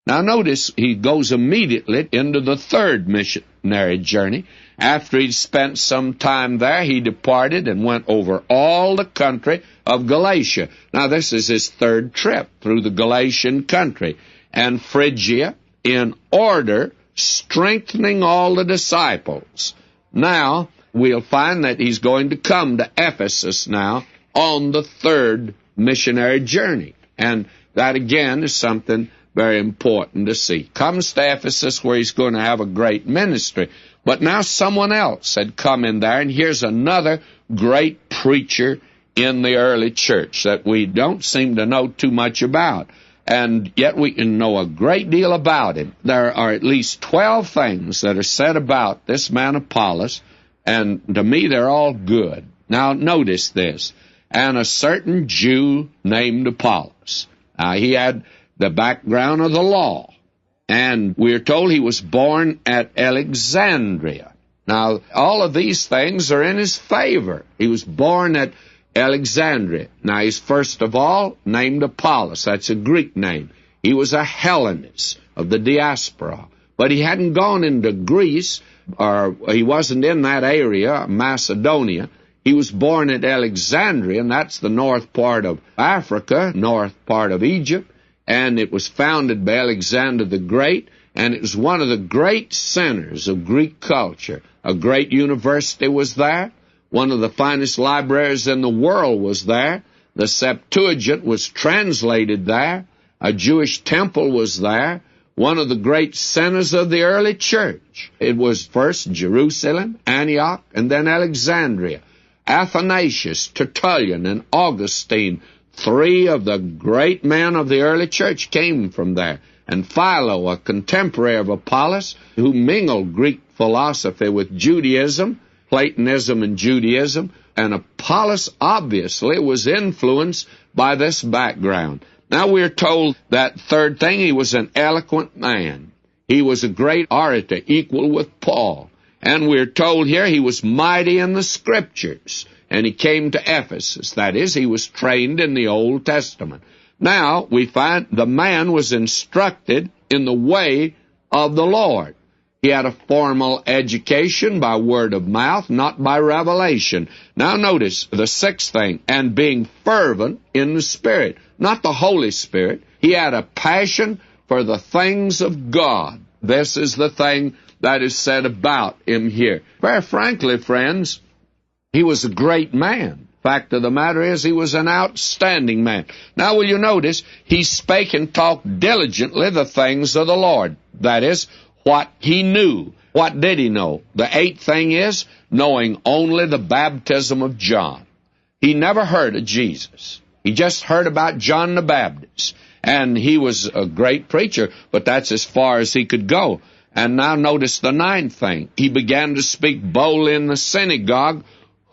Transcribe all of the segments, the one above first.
Now notice, he goes immediately into the third missionary journey. After he'd spent some time there, he departed and went over all the country of Galatia. Now this is his third trip through the Galatian country and Phrygia, in order, strengthening all the disciples. Now, we'll find that he's going to come to Ephesus now on the third missionary journey. And that, again, is something very important to see. Comes to Ephesus, where he's going to have a great ministry. But now someone else had come in there, and here's another great preacher in the early church that we don't seem to know too much about. And yet we can know a great deal about him. There are at least 12 things that are said about this man Apollos, and to me they're all good. Now notice this. And a certain Jew named Apollos. He had the background of the law, and we're told he was born at Alexandria. Now, all of these things are in his favor. He was born at Alexandria. Now, he's first of all named Apollos. That's a Greek name. He was a Hellenist of the diaspora, but he hadn't gone into Greece, or he wasn't in that area, Macedonia. He was born at Alexandria, and that's the north part of Africa, north part of Egypt, and it was founded by Alexander the Great, and it was one of the great centers of Greek culture. A great university was there. One of the finest libraries in the world was there. The Septuagint was translated there. A Jewish temple was there. One of the great centers of the early church. It was first Jerusalem, Antioch, and then Alexandria. Athanasius, Tertullian, and Augustine, three of the great men of the early church, came from there. And Philo, a contemporary of Apollos, who mingled Greek philosophy with Judaism, Platonism and Judaism, and Apollos obviously was influenced by this background. Now we're told that third thing, he was an eloquent man. He was a great orator, equal with Paul. And we're told here he was mighty in the Scriptures, and he came to Ephesus. That is, he was trained in the Old Testament. Now we find the man was instructed in the way of the Lord. He had a formal education by word of mouth, not by revelation. Now notice the sixth thing, and being fervent in the Spirit, not the Holy Spirit. He had a passion for the things of God. This is the thing that is said about him here. Very frankly, friends, he was a great man. Fact of the matter is, he was an outstanding man. Now will you notice, he spake and talked diligently the things of the Lord. That is, what he knew. What did he know? The eighth thing is, knowing only the baptism of John. He never heard of Jesus. He just heard about John the Baptist. And he was a great preacher, but that's as far as he could go. And now notice the ninth thing. He began to speak boldly in the synagogue,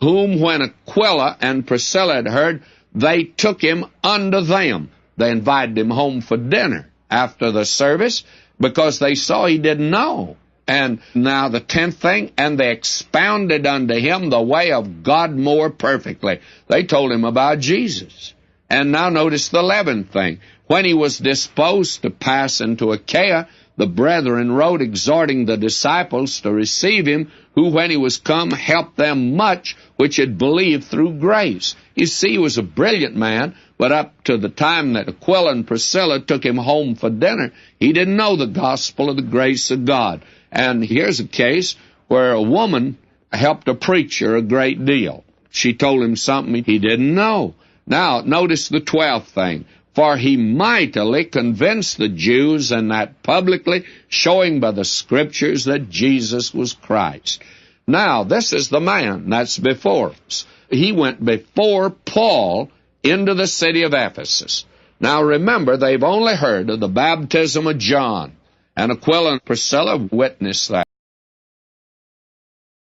whom when Aquila and Priscilla had heard, they took him unto them. They invited him home for dinner after the service, because they saw he didn't know. And now the 10th thing, and they expounded unto him the way of God more perfectly. They told him about Jesus. And now notice the 11th thing. When he was disposed to pass into Achaia, the brethren wrote, exhorting the disciples to receive him, who when he was come helped them much which had believed through grace. You see, he was a brilliant man, but up to the time that Aquila and Priscilla took him home for dinner, he didn't know the gospel of the grace of God. And here's a case where a woman helped a preacher a great deal. She told him something he didn't know. Now, notice the 12th thing. For he mightily convinced the Jews, and that publicly, showing by the Scriptures that Jesus was Christ. Now, this is the man that's before us. He went before Paul into the city of Ephesus. Now, remember, they've only heard of the baptism of John, and Aquila and Priscilla witnessed that.